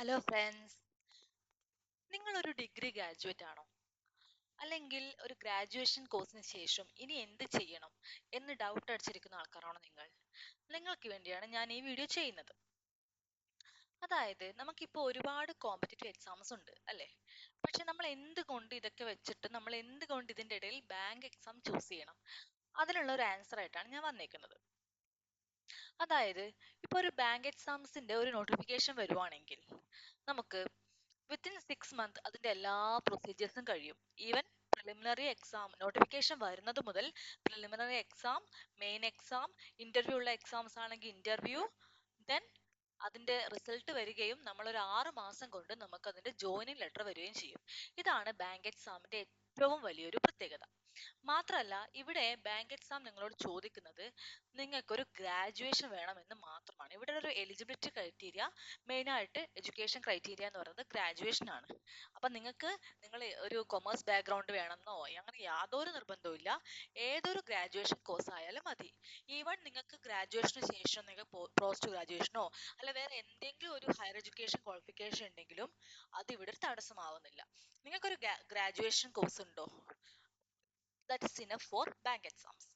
Hello friends, നിങ്ങൾ ഒരു degree graduate ആണോ? അല്ലെങ്കിൽ ഒരു ഗ്രാജുവേഷൻ കോഴ്സിന് ശേഷം ഇനി എന്ത് ചെയ്യണം എന്ന് ഡൗട്ട് അടിച്ചിരിക്കുന്ന ആൾക്കാരാണോ നിങ്ങൾ? നിങ്ങൾക്ക് വേണ്ടിയാണ് ഞാൻ ഈ വീഡിയോ ചെയ്യുന്നത്. അതായത് നമുക്കിപ്പോൾ ഒരുപാട് കോമ്പറ്റേറ്റീവ് എക്സാംസ് ഉണ്ട് അല്ലേ? പക്ഷെ നമ്മൾ എന്തുകൊണ്ട് ഇതൊക്കെ വെച്ചിട്ട് നമ്മൾ എന്തുകൊണ്ട് ഇതിന്റെ ഇടയിൽ ബാങ്ക് എക്സാം ചൂസ് ചെയ്യണം? അതിനുള്ള ഒരു ആൻസർ ആയിട്ടാണ് ഞാൻ വന്നേക്കുന്നത്. അതായത് ഇപ്പോൾ ഒരു ബാങ്ക് എക്സാംസിന്റെ ഒരു നോട്ടിഫിക്കേഷൻ വരുവാണെങ്കിൽ നമുക്ക് വിത്തിൻ 6 മന്ത് അതിന്റെ എല്ലാ പ്രൊസീജിയേഴ്സും കഴിയും. ഈവൻ പ്രിലിമിനറി എക്സാം നോട്ടിഫിക്കേഷൻ വരുന്നത് മുതൽ preliminary exam, main exam, interview ഉള്ള എക്സാംസ് ആണെങ്കിൽ ഇന്റർവ്യൂ, ദെൻ അതിന്റെ റിസൾട്ട് വരികയും നമ്മൾ ഒരു 6 മാസം കൊണ്ട് നമുക്ക് അതിന്റെ ജോയിനിങ് ലെറ്റർ വരികയും ചെയ്യും. ഇതാണ് ബാങ്ക് എക്സാമിന്റെ ഏറ്റവും വലിയൊരു പ്രത്യേകത. മാത്രമല്ല ഇവിടെ ബാങ്ക് എക്സാം നിങ്ങളോട് ചോദിക്കുന്നത് നിങ്ങൾക്കൊരു ഗ്രാജുവേഷൻ വേണമെന്ന് മാത്രമാണ്. ഇവിടെ ഒരു എലിജിബിലിറ്റി ക്രൈറ്റീരിയ, മെയിൻ ആയിട്ട് എഡ്യൂക്കേഷൻ ക്രൈറ്റീരിയ എന്ന് പറയുന്നത് ഗ്രാജുവേഷൻ ആണ്. അപ്പൊ നിങ്ങൾ ഒരു കൊമേഴ്സ് ബാക്ക്ഗ്രൗണ്ട് വേണമെന്നോ അങ്ങനെ യാതൊരു നിർബന്ധവും ഇല്ല. ഏതൊരു ഗ്രാജുവേഷൻ കോഴ്സ് ആയാലും മതി. ഈവൻ നിങ്ങൾക്ക് ഗ്രാജുവേഷന് ശേഷം നിങ്ങൾക്ക് പോസ്റ്റ് ഗ്രാജുവേഷനോ അല്ല വേറെ എന്തെങ്കിലും ഒരു ഹയർ എഡ്യൂക്കേഷൻ ക്വാളിഫിക്കേഷൻ ഉണ്ടെങ്കിലും അത് ഇവിടെ ഒരു തടസ്സമാവുന്നില്ല. നിങ്ങൾക്കൊരു ഗ്രാജുവേഷൻ കോഴ്സ് ഉണ്ടോ, that is enough for bank exams.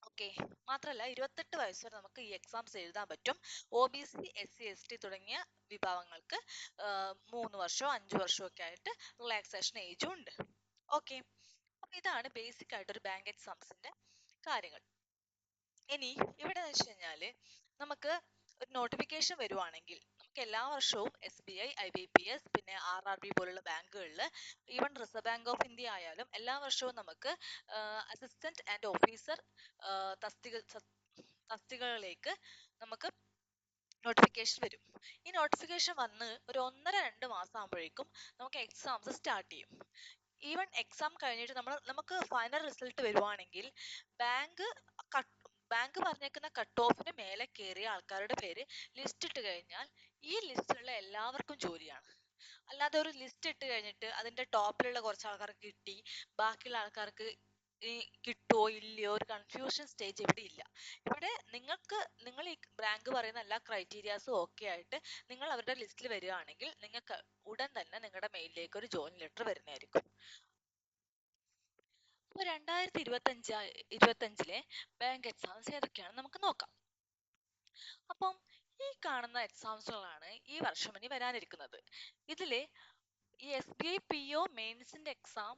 Okay. മാത്രമല്ല 28 വയസ്സ് വരെ നമുക്ക് ഈ എക്സാംസ് എഴുതാൻ പറ്റും. OBC, SC, ST തുടങ്ങിയ വിഭാഗങ്ങൾക്ക് 3 വർഷമോ 5 വർഷമോ ഒക്കെ ആയിട്ട് റിലാക്സേഷൻ ഏജും ഉണ്ട്. ഓക്കെ. അപ്പൊ ഇതാണ് ബേസിക് ആയിട്ട് ഒരു ബാങ്ക് എക്സാംസിന്റെ കാര്യങ്ങൾ. ഇനി ഇവിടെ വെച്ച് കഴിഞ്ഞാല് നമുക്ക് ഒരു നോട്ടിഫിക്കേഷൻ വരുവാണെങ്കിൽ നമുക്ക് എല്ലാ വർഷവും SBI, IBPS, പിന്നെ RRB പോലുള്ള ബാങ്കുകളിൽ, even reserve bank of India ആയാലും എല്ലാ വർഷവും നമുക്ക് അസിസ്റ്റന്റ് ആൻഡ് ഓഫീസർ തസ്തികകളിലേക്ക് നമുക്ക് നോട്ടിഫിക്കേഷൻ വരും. ഈ നോട്ടിഫിക്കേഷൻ വന്ന് ഒരു 1.5-2 മാസം ആകുമ്പോഴേക്കും നമുക്ക് എക്സാംസ് സ്റ്റാർട്ട് ചെയ്യും. ഈവൻ എക്സാം കഴിഞ്ഞിട്ട് നമുക്ക് ഫൈനൽ റിസൾട്ട് വരുവാണെങ്കിൽ ബാങ്ക് പറഞ്ഞേക്കുന്ന കട്ട് ഓഫിന് മേലെ കയറിയ ആൾക്കാരുടെ പേര് ലിസ്റ്റ് ഇട്ട് കഴിഞ്ഞാൽ ഈ ലിസ്റ്റിലുള്ള എല്ലാവർക്കും ജോലിയാണ്. അല്ലാതെ ഒരു ലിസ്റ്റ് ഇട്ട് കഴിഞ്ഞിട്ട് അതിന്റെ ടോപ്പിലുള്ള കുറച്ച് ആൾക്കാർക്ക് കിട്ടി, ബാക്കിയുള്ള ആൾക്കാർക്ക് കിട്ടുമോ ഇല്ലയോ ഒരു കൺഫ്യൂഷൻ സ്റ്റേജ് ഇവിടെ ഇല്ല. ഇവിടെ നിങ്ങൾ ഈ ബാങ്ക് പറയുന്ന എല്ലാ ക്രൈറ്റീരിയാസും ഓക്കെ ആയിട്ട് നിങ്ങൾ അവരുടെ ലിസ്റ്റിൽ വരികയാണെങ്കിൽ നിങ്ങൾക്ക് ഉടൻ തന്നെ നിങ്ങളുടെ മെയിലിലേക്ക് ഒരു ജോയിൻ ലെറ്റർ വരുന്നതായിരിക്കും. അപ്പോൾ 2025-ലെ ബാങ്ക് എക്സാംസ് ഏതൊക്കെയാണെന്ന് നമുക്ക് നോക്കാം. അപ്പം ഈ കാണുന്ന എക്സാംസുകളാണ് ഈ വർഷം ഇനി വരാനിരിക്കുന്നത്. ഇതില് ഈ SBI PO മെയിൻസിന്റെ എക്സാം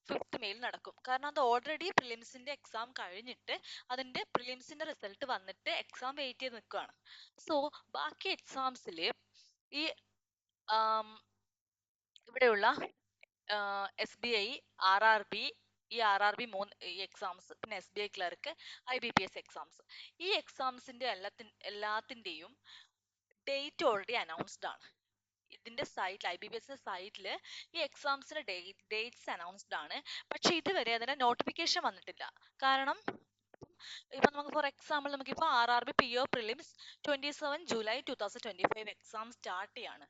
5th മെയിൽ നടക്കും. കാരണം അത് ഓൾറെഡി പ്രിലിംസിന്റെ എക്സാം കഴിഞ്ഞിട്ട് അതിന്റെ പ്രിലിംസിന്റെ റിസൾട്ട് വന്നിട്ട് എക്സാം വെയിറ്റ് ചെയ്ത് നിൽക്കുകയാണ്. സോ ബാക്കി എക്സാംസില് ഈ ഇവിടെയുള്ള SBI, RRB, ഈ RRB 3 എക്സാംസ്, പിന്നെ SBI ക്ലർക്ക്, IBPS എക്സാംസ്, ഈ എക്സാംസിന്റെ എല്ലാത്തിന്റെയും ഡേറ്റ് ഓൾറെഡി അനൗൺസ്ഡ് ആണ്. ഇതിന്റെ സൈറ്റിൽ, IBPS സൈറ്റിൽ ഈ എക്സാംസിന്റെ ഡേറ്റ്സ് അനൗൺസ്ഡ് ആണ്. പക്ഷെ ഇതുവരെ അതിന്റെ നോട്ടിഫിക്കേഷൻ വന്നിട്ടില്ല. കാരണം ഇപ്പൊ നമുക്ക് ഫോർ എക്സാമ്പിൾ നമുക്കിപ്പോ RRB PO prelims 27 July 2025 exam start ചെയ്യാണ്.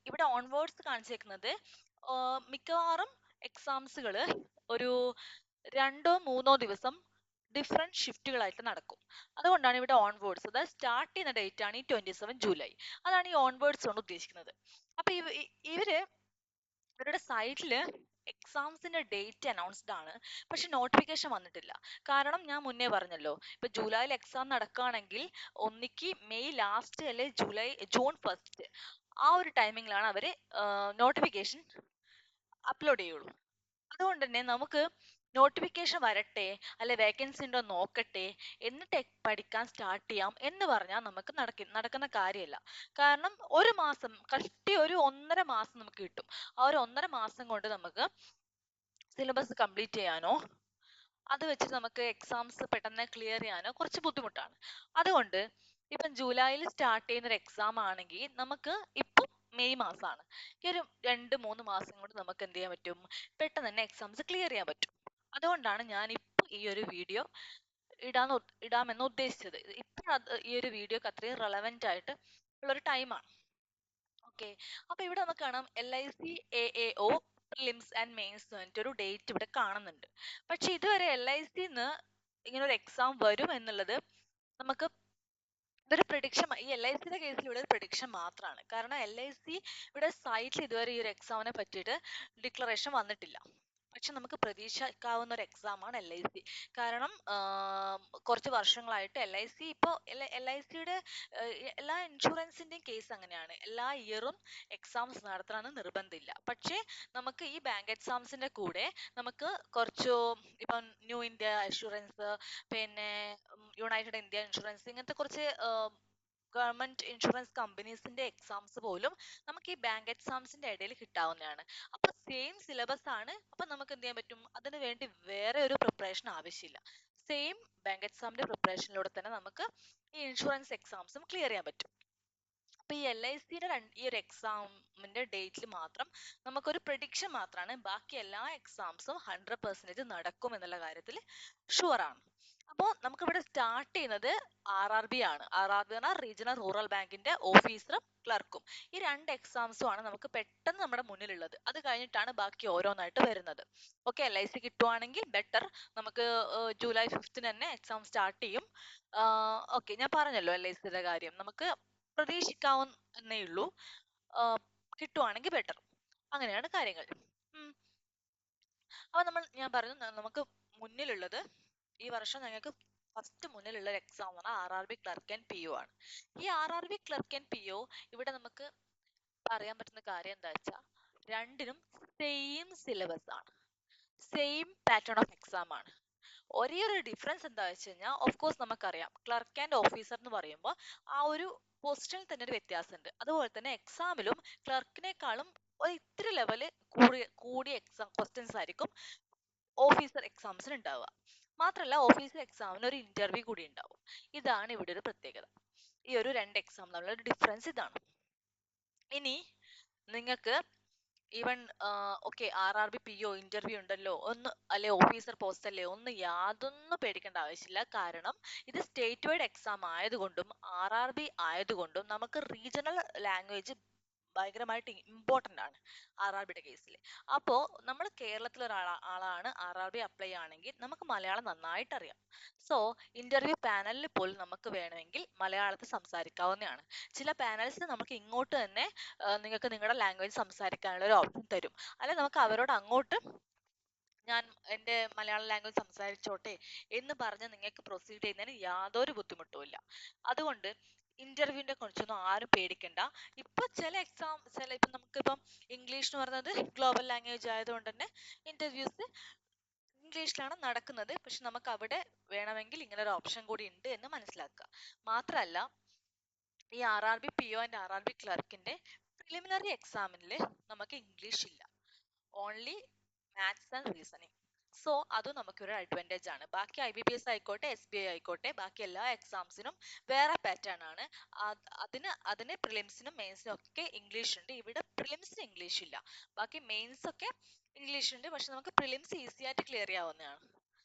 ഇവിടെ ഓൺവേർഡ്സ് കാണിച്ചേക്കുന്നത് മിക്കവാറും എക്സാംസുകൾ ഒരു 2-3 ദിവസം ഡിഫറെന്റ് ഷിഫ്റ്റുകളായിട്ട് നടക്കും. അതുകൊണ്ടാണ് ഇവിടെ ഓൺവേർഡ്സ്, അതായത് സ്റ്റാർട്ട് ചെയ്യുന്ന ഡേറ്റ് ആണ് ഈ 27 ജൂലൈ. അതാണ് ഈ ഓൺവേർഡ്സ് കൊണ്ട് ഉദ്ദേശിക്കുന്നത്. അപ്പൊ ഇവരുടെ സൈറ്റില് എക്സാംസിന്റെ ഡേറ്റ് അനൗൺസ്ഡ് ആണ്, പക്ഷെ നോട്ടിഫിക്കേഷൻ വന്നിട്ടില്ല. കാരണം ഞാൻ മുന്നേ പറഞ്ഞല്ലോ, ഇപ്പൊ ജൂലൈയിൽ എക്സാം നടക്കുകയാണെങ്കിൽ ഒന്നിക്ക് മെയ് ലാസ്റ്റ് അല്ലെ ജൂൺ 1 ആ ഒരു ടൈമിങ്ങിലാണ് അവര് നോട്ടിഫിക്കേഷൻ അപ്ലോഡ് ചെയ്യുള്ളൂ. അതുകൊണ്ട് തന്നെ നമുക്ക് നോട്ടിഫിക്കേഷൻ വരട്ടെ, അല്ലെ വേക്കൻസി ഉണ്ടോ നോക്കട്ടെ എന്നിട്ട് പഠിക്കാൻ സ്റ്റാർട്ട് ചെയ്യാം എന്ന് പറഞ്ഞാൽ നമുക്ക് നടക്കുന്ന കാര്യമല്ല. കാരണം ഒരു മാസം കഷ്ടി ഒരു 1.5 മാസം നമുക്ക് കിട്ടും. ആ ഒരു 1.5 മാസം കൊണ്ട് നമുക്ക് സിലബസ് കംപ്ലീറ്റ് ചെയ്യാനോ അത് വെച്ചിട്ട് നമുക്ക് എക്സാംസ് പെട്ടെന്ന് ക്ലിയർ ചെയ്യാനോ കുറച്ച് ബുദ്ധിമുട്ടാണ്. അതുകൊണ്ട് ഇപ്പം ജൂലൈയിൽ സ്റ്റാർട്ട് ചെയ്യുന്ന ഒരു എക്സാം ആണെങ്കിൽ നമുക്ക് ഇപ്പം മെയ് മാസമാണ്. ഈ ഒരു 2-3 മാസം കൊണ്ട് നമുക്ക് എന്ത് ചെയ്യാൻ പറ്റും, പെട്ടെന്ന് തന്നെ എക്സാംസ് ക്ലിയർ ചെയ്യാൻ പറ്റും. അതുകൊണ്ടാണ് ഞാൻ ഇപ്പം ഈ ഒരു വീഡിയോ ഇടാമെന്ന് ഉദ്ദേശിച്ചത്. ഇപ്പം ഈ ഒരു വീഡിയോക്ക് അത്രയും റെലവെന്റ് ആയിട്ട് ഉള്ളൊരു ടൈമാണ്. ഓക്കെ. അപ്പൊ ഇവിടെ നമുക്ക് കാണാം LIC AAO prelims and mains എന്നിട്ട് ഒരു ഡേറ്റ് ഇവിടെ കാണുന്നുണ്ട്. പക്ഷെ ഇതുവരെ LIC ഇങ്ങനെ ഒരു എക്സാം വരും എന്നുള്ളത് നമുക്ക് ഇതൊരു പ്രഡിക്ഷൻ, ഈ എൽ ഐ സിയുടെ കേസിൽ ഇവിടെ ഒരു പ്രഡിക്ഷൻ മാത്രമാണ്. കാരണം എൽ ഐ സി ഇവിടെ സൈറ്റിൽ ഇതുവരെ ഈ ഒരു എക്സാമിനെ പറ്റിയിട്ട് ഡിക്ലറേഷൻ വന്നിട്ടില്ല. പക്ഷെ നമുക്ക് പ്രതീക്ഷിക്കാവുന്ന ഒരു എക്സാം ആണ് എൽ ഐ സി. കാരണം കുറച്ച് വർഷങ്ങളായിട്ട് എൽ ഐ സി ഇപ്പോൾ എൽ ഐ സിയുടെ എല്ലാ ഇൻഷുറൻസിന്റെയും കേസ് അങ്ങനെയാണ്, എല്ലാ ഇയറും എക്സാംസ് നടത്തണമെന്ന് നിർബന്ധമില്ല. പക്ഷേ നമുക്ക് ഈ ബാങ്ക് എക്സാംസിന്റെ കൂടെ നമുക്ക് കുറച്ചു ഇപ്പം ന്യൂ ഇന്ത്യ ഇൻഷുറൻസ്, പിന്നെ യുണൈറ്റഡ് ഇന്ത്യ ഇൻഷുറൻസ്, ഇങ്ങനത്തെ കുറച്ച് ഗവൺമെന്റ് ഇൻഷുറൻസ് കമ്പനീസിന്റെ എക്സാംസ് പോലും നമുക്ക് ഈ ബാങ്ക് എക്സാംസിന്റെ ഇടയിൽ കിട്ടാവുന്നതാണ്. അപ്പൊ സെയിം സിലബസ് ആണ്. അപ്പൊ നമുക്ക് എന്ത് ചെയ്യാൻ പറ്റും, അതിനു വേണ്ടി വേറെ ഒരു പ്രിപ്പറേഷൻ ആവശ്യമില്ല. സെയിം ബാങ്ക് എക്സാമിന്റെ പ്രിപ്പറേഷനിലൂടെ തന്നെ നമുക്ക് ഈ ഇൻഷുറൻസ് എക്സാംസും ക്ലിയർ ചെയ്യാൻ പറ്റും. അപ്പൊ ഈ എൽ ഐ സിയുടെ ഈ ഒരു എക്സാമിന്റെ ഡേറ്റിൽ മാത്രം നമുക്കൊരു പ്രഡിക്ഷൻ മാത്രമാണ്. ബാക്കി എല്ലാ എക്സാംസും 100% നടക്കും എന്നുള്ള കാര്യത്തിൽ ഷുവർ ആണ്. അപ്പോൾ നമുക്കിവിടെ സ്റ്റാർട്ട് ചെയ്യുന്നത് ആർ ആർ ബി ആണ്. ആർ ആർ ബി പറഞ്ഞാൽ റീജിയണൽ റൂറൽ ബാങ്കിന്റെ ഓഫീസറും ക്ലർക്കും. ഈ രണ്ട് എക്സാംസും ആണ് നമുക്ക് പെട്ടെന്ന് നമ്മുടെ മുന്നിലുള്ളത്. അത് കഴിഞ്ഞിട്ടാണ് ബാക്കി ഓരോന്നായിട്ട് വരുന്നത്. ഓക്കെ, എൽ ഐ സി കിട്ടുവാണെങ്കിൽ ബെറ്റർ. നമുക്ക് ജൂലൈ 5th തന്നെ എക്സാം സ്റ്റാർട്ട് ചെയ്യും. ഓക്കെ, ഞാൻ പറഞ്ഞല്ലോ എൽ ഐ സിയുടെ കാര്യം നമുക്ക് പ്രതീക്ഷിക്കാവുന്നേ ഉള്ളൂ. കിട്ടുവാണെങ്കിൽ ബെറ്റർ. അങ്ങനെയാണ് കാര്യങ്ങൾ. അപ്പൊ ഞാൻ പറഞ്ഞു നമുക്ക് മുന്നിലുള്ളത് ഈ വർഷം ഞങ്ങൾക്ക് ഫസ്റ്റ് മുന്നിലുള്ള ഒരു എക്സാം എന്ന് പറഞ്ഞാൽ R R B clerk and P O ആണ്. ഈ R R B clerk and P O ഇവിടെ നമുക്ക് പറയാൻ പറ്റുന്ന കാര്യം എന്താ വെച്ചാൽ രണ്ടിനും സെയിം സിലബസ് ആണ്, സെയിം പാറ്റേൺ ഓഫ് എക്സാം ആണ്. ഒരേ ഒരു ഡിഫറൻസ് എന്താ വെച്ച് കഴിഞ്ഞാൽ ഓഫ് കോഴ്സ് നമുക്കറിയാം ക്ലർക്ക് ആൻഡ് ഓഫീസർ എന്ന് പറയുമ്പോൾ ആ ഒരു പൊസിഷനിൽ തന്നെ ഒരു വ്യത്യാസമുണ്ട്. അതുപോലെ തന്നെ എക്സാമിലും ക്ലർക്കിനേക്കാളും ഒരു ഇത്തിരി ലെവല് കൂടിയ എക്സാം ക്വസ്റ്റ്യൻസ് ആയിരിക്കും ഓഫീസർ എക്സാംസിന് ഉണ്ടാവുക. മാത്രമല്ല ഓഫീസർ എക്സാമിന് ഒരു ഇന്റർവ്യൂ കൂടി ഉണ്ടാവും. ഇതാണ് ഇവിടെ ഒരു പ്രത്യേകത. ഈ ഒരു രണ്ട് എക്സാം തമ്മിലുള്ള ഒരു ഡിഫറൻസ് ഇതാണ്. ഇനി നിങ്ങൾക്ക് even okay R R B P O interview ഉണ്ടല്ലോ ഒന്ന്, അല്ലെ ഓഫീസർ പോസ്റ്റ് അല്ലേ, ഒന്ന് യാതൊന്നും പേടിക്കേണ്ട ആവശ്യമില്ല. കാരണം ഇത് സ്റ്റേറ്റ് വൈഡ് എക്സാം ആയതുകൊണ്ടും ആർ ആർ ബി ആയതുകൊണ്ടും നമുക്ക് റീജിയണൽ ലാംഗ്വേജ് ഭയങ്കരമായിട്ട് ഇമ്പോർട്ടന്റ് ആണ് ആർ ആർ ബിയുടെ കേസിൽ. അപ്പോൾ നമ്മൾ കേരളത്തിലെ ആളാണ് ആർ ആർ ബി അപ്ലൈ ആണെങ്കിൽ നമുക്ക് മലയാളം നന്നായിട്ട് അറിയാം. സോ ഇന്റർവ്യൂ പാനലിൽ പോലും നമുക്ക് വേണമെങ്കിൽ മലയാളത്തിൽ സംസാരിക്കാവുന്നതാണ്. ചില പാനൽസ് നമുക്ക് ഇങ്ങോട്ട് തന്നെ നിങ്ങൾക്ക് നിങ്ങളുടെ ലാംഗ്വേജ് സംസാരിക്കാനുള്ള ഒരു ഓപ്ഷൻ തരും. അല്ലെ നമുക്ക് അവരോട് അങ്ങോട്ട് ഞാൻ എൻ്റെ മലയാളം ലാംഗ്വേജ് സംസാരിച്ചോട്ടെ എന്ന് പറഞ്ഞ് നിങ്ങൾക്ക് പ്രൊസീഡ് ചെയ്യുന്നതിന് യാതൊരു ബുദ്ധിമുട്ടുമില്ല. അതുകൊണ്ട് ഇന്റർവ്യൂവിനെ കുറിച്ചൊന്നും ആരും പേടിക്കണ്ട. ഇപ്പൊ ഇപ്പൊ നമുക്കിപ്പം ഇംഗ്ലീഷ് എന്ന് പറയുന്നത് ഗ്ലോബൽ ലാംഗ്വേജ് ആയതുകൊണ്ട് തന്നെ ഇന്റർവ്യൂസ് ഇംഗ്ലീഷിലാണ് നടക്കുന്നത്. പക്ഷെ നമുക്ക് അവിടെ വേണമെങ്കിൽ ഇങ്ങനെ ഒരു ഓപ്ഷൻ കൂടി ഉണ്ട് എന്ന് മനസ്സിലാക്കുക. മാത്രമല്ല ഈ R R B P O and R R B ക്ലർക്കിന്റെ പ്രിലിമിനറി എക്സാമിനിൽ നമുക്ക് ഇംഗ്ലീഷ് ഇല്ല, only maths and reasoning. So അതും നമുക്കൊരു അഡ്വാൻറ്റേജ് ആണ്. ബാക്കി ഐ ബി പി എസ് ആയിക്കോട്ടെ എസ് ബി ഐ ആയിക്കോട്ടെ ബാക്കി എല്ലാ എക്സാംസിനും വേറെ പാറ്റേൺ ആണ്. അതിന് പ്രിലിംസിനും മെയിൻസിനും ഒക്കെ ഇംഗ്ലീഷ് ഉണ്ട്. ഇവിടെ പ്രിലിംസിന് ഇംഗ്ലീഷ് ഇല്ല. ബാക്കി മെയിൻസ് ഒക്കെ ഇംഗ്ലീഷ് ഉണ്ട്. പക്ഷെ നമുക്ക് പ്രിലിംസ് ഈസി ആയിട്ട് ക്ലിയർ ചെയ്യാവുന്നതാണ്.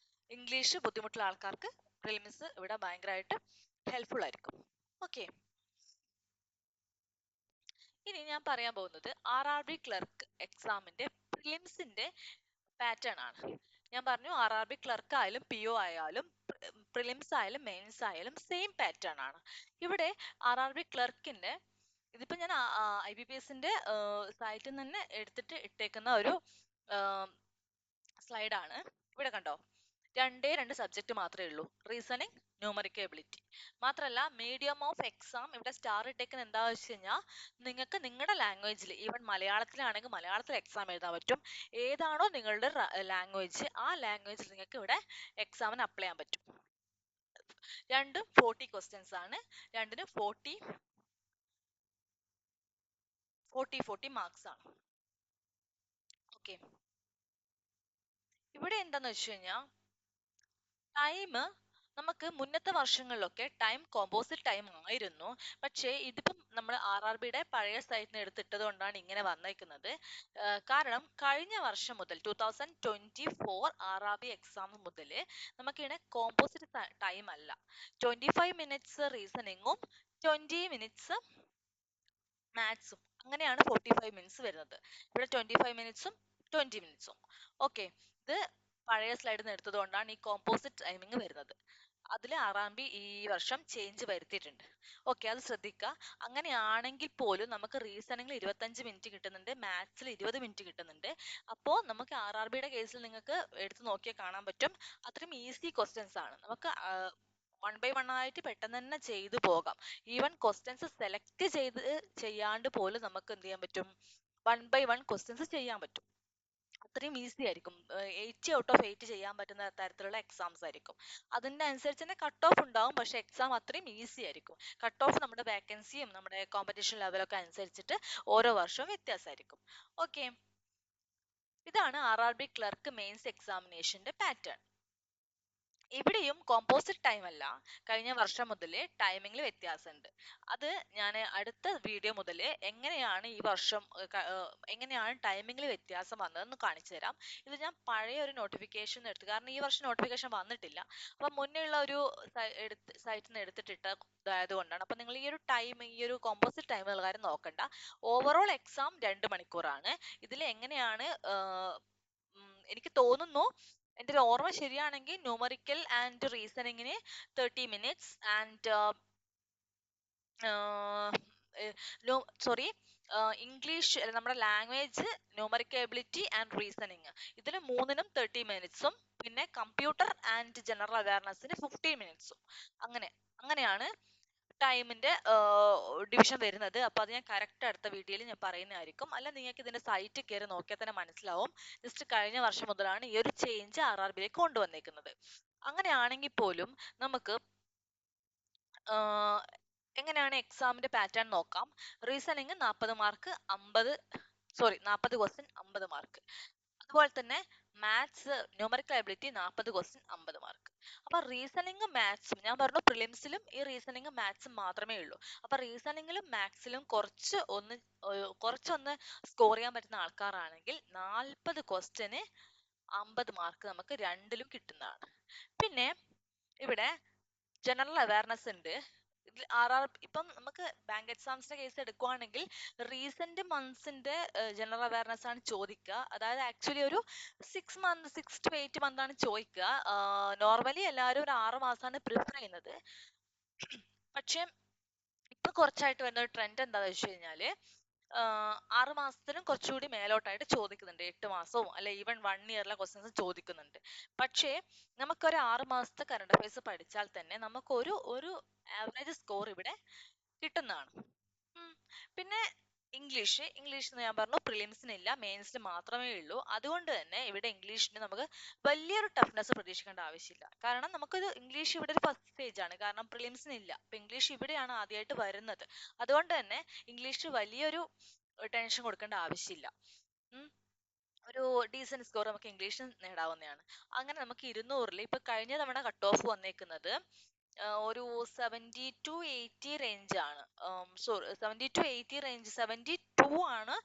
ഇംഗ്ലീഷ് ബുദ്ധിമുട്ടുള്ള ആൾക്കാർക്ക് പ്രിലിംസ് ഇവിടെ ഭയങ്കരമായിട്ട് ഹെൽപ്ഫുൾ ആയിരിക്കും. ഓക്കെ, ഇനി ഞാൻ പറയാൻ പോകുന്നത് ആർ ആർ ബി ക്ലർക്ക് എക്സാമിന്റെ പ്രിലിംസിന്റെ പാറ്റേൺ ആണ്. ഞാൻ പറഞ്ഞു ആർ ആർ ബി ക്ലർക്ക് ആയാലും പി ഒ ആയാലും പ്രിലിംസ് ആയാലും മെയിൻസ് ആയാലും സെയിം പാറ്റേൺ ആണ്. ഇവിടെ ആർ ആർ ബി ക്ലർക്കിന്റെ ഇതിപ്പോ ഞാൻ ഐ ബി പി എസിന്റെ സൈറ്റിൽ നിന്ന് തന്നെ എടുത്തിട്ട് ഇട്ടേക്കുന്ന ഒരു സ്ലൈഡ് ആണ്. ഇവിടെ കണ്ടോ, രണ്ട് സബ്ജക്റ്റ് മാത്രമേ ഉള്ളൂ, റീസണിങ്, ന്യൂമറിക്കൽ എബിലിറ്റി. മാത്രമല്ല മീഡിയം ഓഫ് എക്സാം ഇവിടെ സ്റ്റാർ ഇട്ടേക്കുന്നത് എന്താ വെച്ച് കഴിഞ്ഞാൽ നിങ്ങൾക്ക് നിങ്ങളുടെ ലാംഗ്വേജിൽ ഈവൻ മലയാളത്തിലാണെങ്കിൽ മലയാളത്തിൽ എക്സാം എഴുതാൻ പറ്റും. ഏതാണോ നിങ്ങളുടെ ലാംഗ്വേജ് ആ ലാംഗ്വേജിൽ നിങ്ങൾക്ക് ഇവിടെ എക്സാമിന് അപ്ലൈ ചെയ്യാൻ പറ്റും. രണ്ടും 40 ക്വസ്റ്റ്യൻസ് ആണ്. രണ്ടിനും 40 മാർക്സ് ആണ്. ഓക്കെ, ഇവിടെ എന്താന്ന് വെച്ച് കഴിഞ്ഞാൽ ടൈം നമുക്ക് മുന്നത്തെ വർഷങ്ങളിലൊക്കെ ടൈം കോമ്പോസിറ്റ് ടൈം ആയിരുന്നു. പക്ഷേ ഇതിപ്പം നമ്മൾ ആർ ആർ ബിയുടെ പഴയ സൈറ്റിൽ നിന്ന് എടുത്തിട്ടത് കൊണ്ടാണ് ഇങ്ങനെ വന്നേക്കുന്നത്. കാരണം കഴിഞ്ഞ വർഷം മുതൽ 2024 ആർ ആർ ബി എക്സാം മുതൽ നമുക്കിങ്ങനെ കോമ്പോസിറ്റ് ടൈം അല്ല, 25 മിനിറ്റ്സ് റീസണിങ്ങും 20 മിനിറ്റ്സ് മാത്സും, അങ്ങനെയാണ് 45 മിനിറ്റ്സ് വരുന്നത്. ഇവിടെ 25 മിനിറ്റ്സും 20 മിനിറ്റ്സും. ഓക്കെ, ഇത് പഴയ സ്ലൈഡിൽ നിന്ന് എടുത്തത് കൊണ്ടാണ് ഈ കോമ്പോസിറ്റ് ടൈമിംഗ് വരുന്നത്. അതിൽ RRB ഈ വർഷം ചേഞ്ച് വരുത്തിയിട്ടുണ്ട്. ഓക്കെ, അത് ശ്രദ്ധിക്കുക. അങ്ങനെയാണെങ്കിൽ പോലും നമുക്ക് റീസണിങ്ങിൽ 25 മിനിറ്റ് കിട്ടുന്നുണ്ട്, മാത്സിൽ 20 മിനിറ്റ് കിട്ടുന്നുണ്ട്. അപ്പോൾ നമുക്ക് RRBയുടെ കേസിൽ നിങ്ങൾക്ക് എടുത്ത് നോക്കിയാൽ കാണാൻ പറ്റും, അത്രയും ഈസി ക്വസ്റ്റ്യൻസ് ആണ്. നമുക്ക് 1 by 1 ആയിട്ട് പെട്ടെന്ന് തന്നെ ചെയ്തു പോകാം. ഈവൻ ക്വസ്റ്റ്യൻസ് സെലക്ട് ചെയ്ത് ചെയ്യാണ്ട് പോലും നമുക്ക് എന്ത് ചെയ്യാൻ പറ്റും, 1 by 1 ക്വസ്റ്റ്യൻസ് ചെയ്യാൻ പറ്റും. അത്രയും ഈസി ആയിരിക്കും. 80 ഔട്ട് ഓഫ് 80 ചെയ്യാൻ പറ്റുന്ന തരത്തിലുള്ള എക്സാംസ് ആയിരിക്കും. അതിന്റെ അനുസരിച്ച് തന്നെ കട്ട് ഓഫ് ഉണ്ടാവും, പക്ഷെ എക്സാം അത്രയും ഈസി ആയിരിക്കും. കട്ട് ഓഫ് നമ്മുടെ വേക്കൻസിയും നമ്മുടെ കോമ്പറ്റീഷൻ ലെവലൊക്കെ അനുസരിച്ചിട്ട് ഓരോ വർഷവും വ്യത്യാസമായിരിക്കും. ഓക്കെ, ഇതാണ് RRB ക്ലർക്ക് മെയിൻസ് എക്സാമിനേഷന്റെ പാറ്റേൺ. ഇവിടെയും കോമ്പോസിറ്റ് ടൈം അല്ല, കഴിഞ്ഞ വർഷം മുതൽ ടൈമിങ്ങിൽ വ്യത്യാസമുണ്ട്. അത് ഞാൻ അടുത്ത വീഡിയോ മുതൽ എങ്ങനെയാണ് ഈ വർഷം എങ്ങനെയാണ് ടൈമിങ്ങിൽ വ്യത്യാസം വന്നതെന്ന് കാണിച്ചു തരാം. ഇത് ഞാൻ പഴയ ഒരു നോട്ടിഫിക്കേഷൻ എടുത്തു, കാരണം ഈ വർഷം നോട്ടിഫിക്കേഷൻ വന്നിട്ടില്ല. അപ്പൊ മുന്നേ ഉള്ള ഒരു സൈറ്റിൽ നിന്ന് എടുത്തിട്ടിട്ട ഇതായത് കൊണ്ടാണ്. അപ്പൊ നിങ്ങൾ ഈ ഒരു ടൈം, ഈ ഒരു കോമ്പോസിറ്റ് ടൈം ഉള്ള കാര്യം നോക്കണ്ട. ഓവറോൾ എക്സാം 2 മണിക്കൂറാണ്. ഇതിൽ എങ്ങനെയാണ് എനിക്ക് തോന്നുന്നു, എൻ്റെ ഒരു ഓർമ്മ ശരിയാണെങ്കിൽ ന്യൂമറിക്കൽ ആൻഡ് റീസണിങ്ങിന് 30 minutes ആൻഡ് സോറി ഇംഗ്ലീഷ് നമ്മുടെ language, numerical ability and reasoning, ഇതിൽ മൂന്നിനും 30 minutes പിന്നെ കമ്പ്യൂട്ടർ ആൻഡ് ജനറൽ അവയർനെസ്സിന് 15 minutes. അങ്ങനെയാണ് ടൈമിന്റെ ഡിവിഷൻ വരുന്നത്. അപ്പൊ അത് ഞാൻ കറക്റ്റ് അടുത്ത വീഡിയോയിൽ ഞാൻ പറയുന്നതായിരിക്കും. അല്ല, നിങ്ങൾക്ക് ഇതിന്റെ സൈറ്റ് കയറി നോക്കിയാൽ തന്നെ മനസ്സിലാവും. ജസ്റ്റ് കഴിഞ്ഞ വർഷം മുതലാണ് ഈ ഒരു ചേഞ്ച് RRBയിലേക്ക് കൊണ്ടുവന്നേക്കുന്നത്. അങ്ങനെയാണെങ്കിൽ പോലും നമുക്ക് എങ്ങനെയാണ് എക്സാമിന്റെ പാറ്റേൺ നോക്കാം. Reasoning 40 mark 40 question 50 mark. അതുപോലെ തന്നെ maths numerical ability 40 question 50 mark. അപ്പൊ റീസണിങ്ങും മാത്സും ഞാൻ പറഞ്ഞു, പ്രിലിംസിലും ഈ റീസണിങ്ങും മാത്സും മാത്രമേ ഉള്ളൂ. അപ്പൊ റീസണിങ്ങിലും മാത്സിലും കുറച്ചൊന്ന് സ്കോർ ചെയ്യാൻ പറ്റുന്ന ആൾക്കാരാണെങ്കിൽ 40 ക്വസ്റ്റ്യന് 50 മാർക്ക് നമുക്ക് രണ്ടിലും കിട്ടുന്നതാണ്. പിന്നെ ഇവിടെ ജനറൽ അവയർനെസ് ഉണ്ട്. ഇപ്പം നമുക്ക് ബാങ്ക് എക്സാംസിന്റെ കേസ് എടുക്കുവാണെങ്കിൽ റീസെന്റ് മന്ത്സിന്റെ ജനറൽ അവയർനെസ് ആണ് ചോദിക്കുക. അതായത് ആക്ച്വലി ഒരു 6 to 8 month ആണ് ചോദിക്കുക. നോർമലി എല്ലാവരും ഒരു 6 മാസമാണ് പ്രിഫർ ചെയ്യുന്നത്. പക്ഷെ ഇപ്പൊ കുറച്ചായിട്ട് വരുന്ന ഒരു ട്രെൻഡ് എന്താണെന്ന് വെച്ച് കഴിഞ്ഞാല് 6 മാസത്തിനും കുറച്ചുകൂടി മേലോട്ടായിട്ട് ചോദിക്കുന്നുണ്ട്. 8 മാസവും അല്ലെ ഈവൻ 1 yearലെ ക്വസ്റ്റ്യൻസ് ചോദിക്കുന്നുണ്ട്. പക്ഷേ നമുക്കൊരു 6 മാസത്തെ കറണ്ട് അഫയേഴ്സ് പഠിച്ചാൽ തന്നെ നമുക്ക് ഒരു ആവറേജ് സ്കോർ ഇവിടെ കിട്ടുന്നതാണ്. പിന്നെ ഇംഗ്ലീഷ് ഞാൻ പറഞ്ഞു, പ്രിലിംസിന് ഇല്ല, മെയിൻസിന് മാത്രമേ ഉള്ളൂ. അതുകൊണ്ട് തന്നെ ഇവിടെ ഇംഗ്ലീഷിന് നമുക്ക് വലിയൊരു ടഫ്നെസ് പ്രതീക്ഷിക്കേണ്ട ആവശ്യമില്ല. കാരണം നമുക്കൊരു ഇംഗ്ലീഷ് ഇവിടെ ഒരു ഫസ്റ്റ് സ്റ്റേജ് ആണ്, കാരണം പ്രിലിംസിന് ഇല്ല. അപ്പൊ ഇംഗ്ലീഷ് ഇവിടെയാണ് ആദ്യമായിട്ട് വരുന്നത്. അതുകൊണ്ട് തന്നെ ഇംഗ്ലീഷ് വലിയൊരു ടെൻഷൻ കൊടുക്കേണ്ട ആവശ്യമില്ല. ഒരു ഡീസന്റ് സ്കോർ നമുക്ക് ഇംഗ്ലീഷിൽ നേടാവുന്നതാണ്. അങ്ങനെ നമുക്ക് 200-ൽ ഇപ്പൊ കഴിഞ്ഞ തവണ കട്ട് ഓഫ് വന്നേക്കുന്നത് ഒരു 70 to 80 റേഞ്ച് ആണ്. 72 ആണ്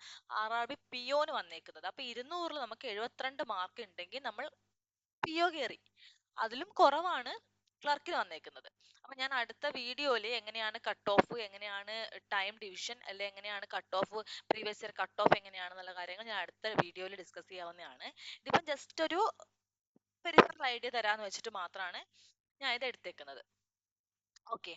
RRB PO വന്നേക്കുന്നത്. അപ്പൊ 200-ൽ നമുക്ക് 72 മാർക്ക് ഉണ്ടെങ്കിൽ നമ്മൾ PO കയറി. അതിലും കുറവാണ് ക്ലർക്കിന് വന്നേക്കുന്നത്. അപ്പൊ ഞാൻ അടുത്ത വീഡിയോയിൽ എങ്ങനെയാണ് കട്ട് ഓഫ്, എങ്ങനെയാണ് ടൈം ഡിവിഷൻ, അല്ലെ എങ്ങനെയാണ് cut off, previous year cut off എങ്ങനെയാണെന്നുള്ള കാര്യങ്ങൾ ഞാൻ അടുത്ത വീഡിയോയിൽ ഡിസ്കസ് ചെയ്യാവുന്നതാണ്. ഇതിപ്പം ജസ്റ്റ് ഒരു പെരിഫറൽ ഐഡിയ തരാന്ന് വെച്ചിട്ട് മാത്രമാണ് ഞാൻ ഇത് എടുത്തേക്കുന്നത്. ഓക്കെ,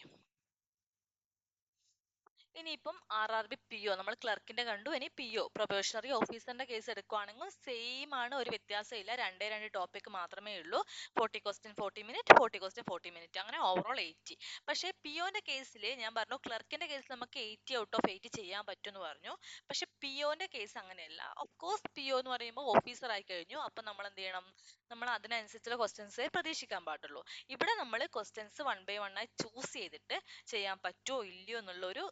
ഇനിയിപ്പം RRB PO നമ്മൾ ക്ലർക്കിന്റെ കണ്ടു. ഇനി PO പ്രൊബേഷണറി ഓഫീസറിന്റെ കേസ് എടുക്കുവാണെങ്കിൽ സെയിം ആണ്, ഒരു വ്യത്യാസമില്ല. 2 ടോപ്പിക് മാത്രമേ ഉള്ളൂ. 40 ക്വസ്റ്റ്യൻ 40 മിനിറ്റ്, 40 ക്വസ്റ്റ്യൻ 40 മിനിറ്റ്, അങ്ങനെ ഓവറോൾ 80. പക്ഷേ POന്റെ കേസിൽ ഞാൻ പറഞ്ഞു, ക്ലർക്കിന്റെ കേസിൽ നമുക്ക് 80 ഔട്ട് ഓഫ് 80 ചെയ്യാൻ പറ്റും എന്ന് പറഞ്ഞു. പക്ഷെ POന്റെ കേസ് അങ്ങനെയല്ല. ഓഫ് കോഴ്സ് PO എന്ന് പറയുമ്പോൾ ഓഫീസർ ആയി കഴിഞ്ഞു. അപ്പൊ നമ്മൾ എന്ത് ചെയ്യണം, നമ്മൾ അതിനനുസരിച്ചുള്ള ക്വസ്റ്റ്യൻസേ പ്രതീക്ഷിക്കാൻ പാടുള്ളൂ. ഇവിടെ നമ്മൾ ക്വസ്റ്റ്യൻസ് 1 by 1 ആയി ചൂസ് ചെയ്തിട്ട് ചെയ്യാൻ പറ്റുമോ ഇല്ലയോ എന്നുള്ളൊരു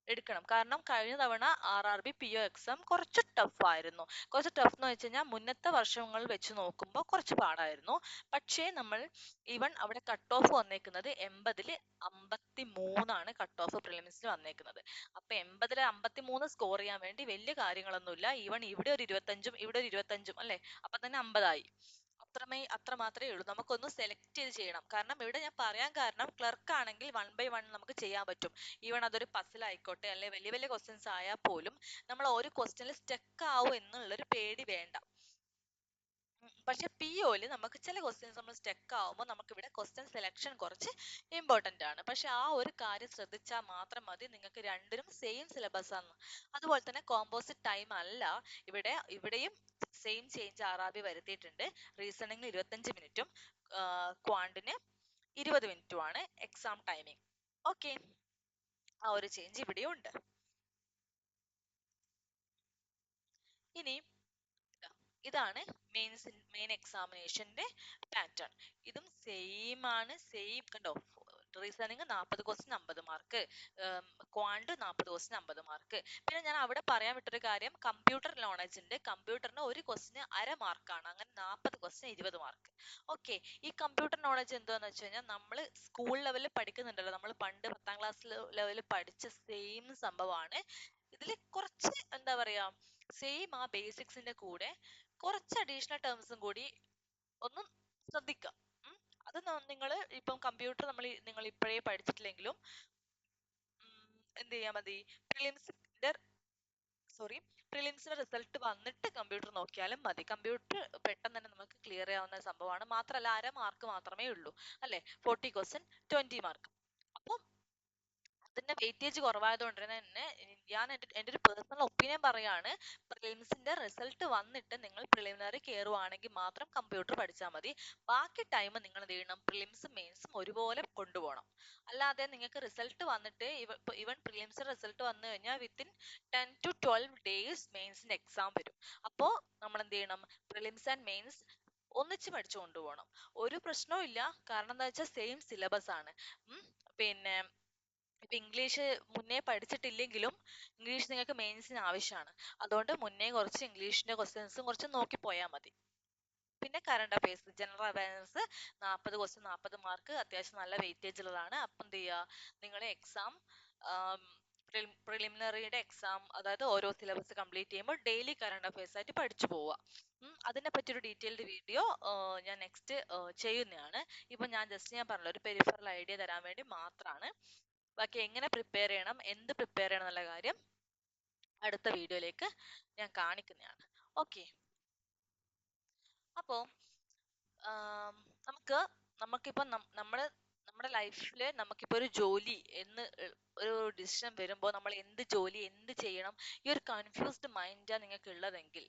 എടുക്കണം. കാരണം കഴിഞ്ഞ തവണ RRB PO എക്സാം കുറച്ച് ടഫ് ആയിരുന്നു. കുറച്ച് ടഫ് എന്ന് വെച്ച് കഴിഞ്ഞാൽ മുന്നത്തെ വർഷങ്ങൾ വെച്ച് നോക്കുമ്പോൾ കുറച്ച് പാടായിരുന്നു. പക്ഷേ നമ്മൾ ഈവൻ അവിടെ കട്ട് ഓഫ് വന്നേക്കുന്നത് 80-ൽ 53 ആണ് കട്ട് ഓഫ് പ്രിലിംസിന് വന്നേക്കുന്നത്. അപ്പൊ 80-ൽ 53 സ്കോർ ചെയ്യാൻ വേണ്ടി വലിയ കാര്യങ്ങളൊന്നുമില്ല. ഈവൻ ഇവിടെ ഒരു 25-ഉം ഇവിടെ ഒരു 25-ഉം അല്ലെ, അപ്പൊ തന്നെ 50 ആയി. അത്ര മാത്രമേ ഉള്ളൂ. നമുക്കൊന്ന് സെലക്ട് ചെയ്ത് ചെയ്യണം. കാരണം ഇവിടെ ഞാൻ പറയാൻ കാരണം, ക്ലർക്ക് ആണെങ്കിൽ 1 by 1 നമുക്ക് ചെയ്യാൻ പറ്റും. ഈവൻ അതൊരു പസിൽ ആയിക്കോട്ടെ, അല്ലെ വലിയ വലിയ ക്വസ്റ്റ്യൻസ് ആയാൽ പോലും നമ്മൾ ഒരു ക്വസ്റ്റ്യനിൽ സ്റ്റക്ക് ആവും എന്നുള്ളൊരു പേടി വേണ്ട. പക്ഷെ POയിൽ നമുക്ക് ചില ക്വസ്റ്റ്യൻസ് നമ്മൾ സ്റ്റക്ക് ആവുമ്പോൾ നമുക്ക് ഇവിടെ ക്വസ്റ്റ്യൻ സെലക്ഷൻ കുറച്ച് ഇമ്പോർട്ടന്റ് ആണ്. പക്ഷെ ആ ഒരു കാര്യം ശ്രദ്ധിച്ചാൽ മാത്രം മതി. നിങ്ങൾക്ക് രണ്ടിനും സെയിം സിലബസ് ആണ്. അതുപോലെ തന്നെ കോമ്പോസിറ്റ് ടൈം അല്ല ഇവിടെയും സെയിം ചേഞ്ച് RRB വരുത്തിയിട്ടുണ്ട്. റീസണിങ്ങിന് 25 മിനിറ്റും ക്വാണ്ടിന് 20 മിനിറ്റുമാണ് എക്സാം ടൈമിംഗ്. ഓക്കെ, ആ ഒരു ചേഞ്ച് ഇവിടെയും ഉണ്ട്. ഇനി ഇതാണ് മെയിൻ എക്സാമിനേഷന്റെ പാറ്റേൺ. ഇതും സെയിം ആണ്. സെയിം കണ്ടോ, reasoning 40 question 50 mark, Quant 40 question 50 mark. പിന്നെ ഞാൻ അവിടെ പറയാൻ വിട്ടൊരു കാര്യം, കമ്പ്യൂട്ടർ നോളജ് ഉണ്ട്. കമ്പ്യൂട്ടറിന് ഒരു ക്വസ്റ്റിന് അര മാർക്കാണ്. അങ്ങനെ 40 ക്വസ്റ്റ്യൻ 20 മാർക്ക്. ഓക്കെ, ഈ കമ്പ്യൂട്ടർ നോളജ് എന്താന്ന് വെച്ച് കഴിഞ്ഞാൽ നമ്മൾ സ്കൂൾ ലെവലിൽ പഠിക്കുന്നുണ്ടല്ലോ, നമ്മൾ പണ്ട് 10ാം ക്ലാസ് ലെവലിൽ പഠിച്ച സെയിം സംഭവമാണ്. ഇതിൽ കുറച്ച് എന്താ പറയാ, സെയിം ആ ബേസിക്സിന്റെ കൂടെ കുറച്ച് അഡീഷണൽ ടേംസും കൂടി ഒന്ന് ശ്രദ്ധിക്കുക. അത് നിങ്ങൾ ഇപ്പം കമ്പ്യൂട്ടർ നിങ്ങൾ ഇപ്പോഴേ പഠിച്ചിട്ടില്ലെങ്കിലും എന്ത് ചെയ്യാ മതി, പ്രിലിംസിന്റെ റിസൾട്ട് വന്നിട്ട് കമ്പ്യൂട്ടർ നോക്കിയാലും മതി. കമ്പ്യൂട്ടർ പെട്ടെന്ന് തന്നെ നമുക്ക് ക്ലിയർ ചെയ്യാവുന്ന സംഭവമാണ്. മാത്രമല്ല അര മാർക്ക് മാത്രമേ ഉള്ളൂ അല്ലെ, 40 ക്വസ്റ്റ്യൻ 20 മാർക്ക്. അപ്പം അതിന്റെ വെയിറ്റേജ് കുറവായതുകൊണ്ട് തന്നെ ഞാൻ എൻ്റെ ഒരു പേഴ്സണൽ ഒപ്പീനിയൻ പറയാണ്, പ്രിലിംസിന്റെ റിസൾട്ട് വന്നിട്ട് നിങ്ങൾ പ്രിലിമിനറി കയറുവാണെങ്കിൽ മാത്രം കമ്പ്യൂട്ടർ പഠിച്ചാൽ മതി. ബാക്കി ടൈം നിങ്ങൾ എന്ത് ചെയ്യണം, പ്രിലിംസും മെയിൻസും ഒരുപോലെ കൊണ്ടുപോകണം. അല്ലാതെ നിങ്ങൾക്ക് റിസൾട്ട് വന്നിട്ട് ഇവൻ പ്രിലിംസിന്റെ റിസൾട്ട് വന്നു കഴിഞ്ഞാൽ വിത്തിൻ 10 to 12 ഡേയ്സ് മെയിൻസിന്റെ എക്സാം വരും. അപ്പോൾ നമ്മൾ എന്ത് ചെയ്യണം, പ്രിലിംസ് ആൻഡ് മെയിൻസ് ഒന്നിച്ച് പഠിച്ചു കൊണ്ടുപോകണം. ഒരു പ്രശ്നവും ഇല്ല. കാരണം എന്താ വെച്ചാൽ സെയിം സിലബസ് ആണ്. പിന്നെ ഇപ്പൊ ഇംഗ്ലീഷ് മുന്നേ പഠിച്ചിട്ടില്ലെങ്കിലും ഇംഗ്ലീഷ് നിങ്ങൾക്ക് മെയിൻസിന് ആവശ്യമാണ്. അതുകൊണ്ട് മുന്നേ കുറച്ച് ഇംഗ്ലീഷിന്റെ ക്വസ്റ്റ്യൻസും കുറച്ച് നോക്കി പോയാൽ മതി. പിന്നെ current affairs, general awareness 40 question 40 mark, അത്യാവശ്യം നല്ല വെയിറ്റേജ് ഉള്ളതാണ്. അപ്പം എന്ത് ചെയ്യുക, നിങ്ങൾ എക്സാം പ്രിലിമിനറിയുടെ എക്സാം, അതായത് ഓരോ സിലബസ് കംപ്ലീറ്റ് ചെയ്യുമ്പോൾ ഡെയിലി കറണ്ട് അഫയേഴ്സ് ആയിട്ട് പഠിച്ചു പോവുക. അതിനെ പറ്റി ഒരു ഡീറ്റെയിൽഡ് വീഡിയോ ഞാൻ നെക്സ്റ്റ് ചെയ്യുന്നതാണ്. ഇപ്പൊ ഞാൻ പറഞ്ഞല്ലോ, ഒരു പെരിഫറൽ ഐഡിയ തരാൻ വേണ്ടി മാത്രമാണ്. ബാക്കി എങ്ങനെ പ്രിപ്പയർ ചെയ്യണം, എന്ത് പ്രിപ്പയർ ചെയ്യണം എന്നുള്ള കാര്യം അടുത്ത വീഡിയോയിലേക്ക് ഞാൻ കാണിക്കുന്നതാണ്. ഓക്കെ, അപ്പോ നമുക്കിപ്പോ നമ്മുടെ ലൈഫില് നമുക്കിപ്പോ ഒരു ജോലി എന്ന് ഒരു ഡിസിഷൻ വരുമ്പോൾ നമ്മൾ എന്ത് ജോലി എന്ത് ചെയ്യണം, ഈ ഒരു കൺഫ്യൂസ്ഡ് മൈൻഡാണ് നിങ്ങൾക്ക് ഉള്ളതെങ്കിൽ,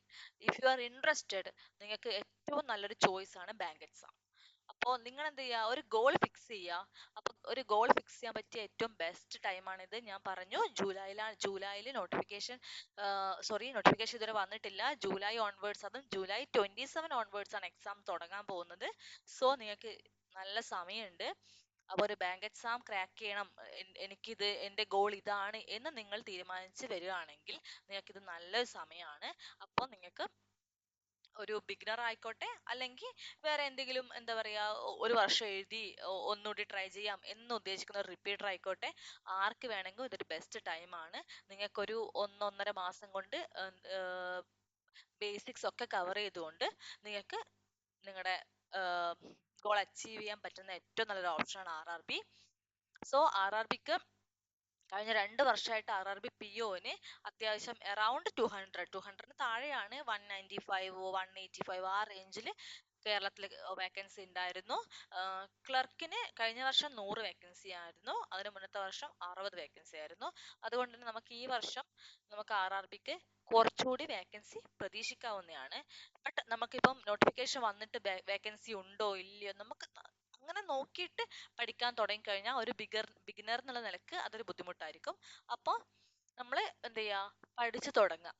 ഇഫ് യു ആർ ഇൻട്രസ്റ്റഡ്, നിങ്ങൾക്ക് ഏറ്റവും നല്ലൊരു ചോയ്സ് ആണ് ബാങ്ക് എക്സാം. അപ്പോൾ നിങ്ങൾ എന്ത് ചെയ്യുക, ഒരു ഗോൾ ഫിക്സ് ചെയ്യുക. അപ്പൊ ഒരു ഗോൾ ഫിക്സ് ചെയ്യാൻ പറ്റിയ ഏറ്റവും ബെസ്റ്റ് ടൈമാണിത്. ഞാൻ പറഞ്ഞു ജൂലൈയിൽ നോട്ടിഫിക്കേഷൻ ഇതുവരെ വന്നിട്ടില്ല. ജൂലൈ ഓൺവേർഡ്സ്, അതും ജൂലൈ 27 ഓൺവേർഡ്സ് ആണ് എക്സാം തുടങ്ങാൻ പോകുന്നത്. സോ നിങ്ങൾക്ക് നല്ല സമയമുണ്ട്. അപ്പോൾ ഒരു ബാങ്ക് എക്സാം ക്രാക്ക് ചെയ്യണം, എനിക്കിത് എൻ്റെ ഗോൾ ഇതാണ് എന്ന് നിങ്ങൾ തീരുമാനിച്ച് വരികയാണെങ്കിൽ നിങ്ങൾക്കിത് നല്ലൊരു സമയമാണ്. അപ്പോൾ നിങ്ങൾക്ക് ഒരു ബിഗിനർ ആയിക്കോട്ടെ, അല്ലെങ്കിൽ വേറെ എന്തെങ്കിലും എന്താ പറയാ, ഒരു വർഷം എഴുതി ഒന്നുകൂടി ട്രൈ ചെയ്യാം എന്ന് ഉദ്ദേശിക്കുന്ന ഒരു റിപ്പീറ്റർ ആയിക്കോട്ടെ, ആർക്ക് വേണമെങ്കിലും ഇതൊരു ബെസ്റ്റ് ടൈമാണ്. നിങ്ങൾക്കൊരു 1-1.5 മാസം കൊണ്ട് ബേസിക്സ് ഒക്കെ കവർ ചെയ്തുകൊണ്ട് നിങ്ങൾക്ക് നിങ്ങളുടെ ഗോൾ അച്ചീവ് ചെയ്യാൻ പറ്റുന്ന ഏറ്റവും നല്ലൊരു ഓപ്ഷനാണ് RRB. സോ RRBക്ക് കഴിഞ്ഞ 2 വർഷമായിട്ട് RRB POന് അത്യാവശ്യം അറൌണ്ട് 200 താഴെയാണ്, 195 185 ആ റേഞ്ചിൽ കേരളത്തിൽ വേക്കൻസി ഉണ്ടായിരുന്നു. ക്ലർക്കിന് കഴിഞ്ഞ വർഷം 100 വേക്കൻസി ആയിരുന്നു, അതിന് മുന്നത്തെ വർഷം 60 വേക്കൻസി ആയിരുന്നു. അതുകൊണ്ട് തന്നെ നമുക്ക് ഈ വർഷം നമുക്ക് RRBക്ക് കുറച്ചുകൂടി വേക്കൻസി പ്രതീക്ഷിക്കാവുന്നതാണ്. ബട്ട് നമുക്കിപ്പം നോട്ടിഫിക്കേഷൻ വന്നിട്ട് വേക്കൻസി ഉണ്ടോ ഇല്ലയോ നമുക്ക് അങ്ങനെ നോക്കിയിട്ട് പഠിക്കാൻ തുടങ്ങിക്കഴിഞ്ഞാൽ ഒരു ബിഗിനർ എന്നുള്ള നിലക്ക് അതൊരു ബുദ്ധിമുട്ടായിരിക്കും. അപ്പോൾ നമ്മൾ എന്ത് ചെയ്യുക, പഠിച്ചു തുടങ്ങുക.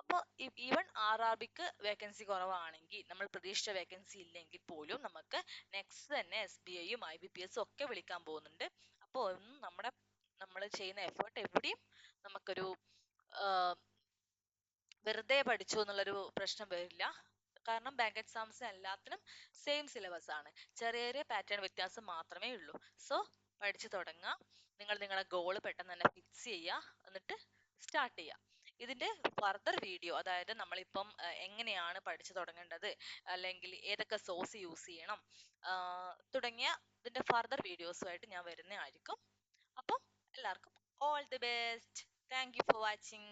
അപ്പോൾ ഈവൻ RRBക്ക് വേക്കൻസി കുറവാണെങ്കിൽ, നമ്മൾ പ്രതീക്ഷിച്ച വേക്കൻസി ഇല്ലെങ്കിൽ പോലും നമുക്ക് നെക്സ്റ്റ് തന്നെ SBIയും IBPS ഒക്കെ വിളിക്കാൻ പോകുന്നുണ്ട്. അപ്പോൾ ഒന്നും നമ്മൾ ചെയ്യുന്ന എഫേർട്ട് എവിടെയും നമുക്കൊരു വെറുതെ പഠിച്ചു എന്നുള്ളൊരു പ്രശ്നം വരില്ല. കാരണം ബാങ്ക് എക്സാംസ് എല്ലാത്തിനും സെയിം സിലബസ് ആണ്, ചെറിയ ചെറിയ പാറ്റേൺ വ്യത്യാസം മാത്രമേ ഉള്ളൂ. സോ പഠിച്ചു തുടങ്ങുക, നിങ്ങളുടെ ഗോൾ പെട്ടെന്ന് തന്നെ ഫിക്സ് ചെയ്യുക, എന്നിട്ട് സ്റ്റാർട്ട് ചെയ്യുക. ഇതിന്റെ ഫർദർ വീഡിയോ, അതായത് നമ്മളിപ്പം എങ്ങനെയാണ് പഠിച്ചു തുടങ്ങേണ്ടത്, അല്ലെങ്കിൽ ഏതൊക്കെ സോഴ്സ് യൂസ് ചെയ്യണം തുടങ്ങിയ ഇതിന്റെ ഫർദർ വീഡിയോസുമായിട്ട് ഞാൻ വരുന്നതായിരിക്കും. അപ്പം എല്ലാവർക്കും all the best. Thank you for watching.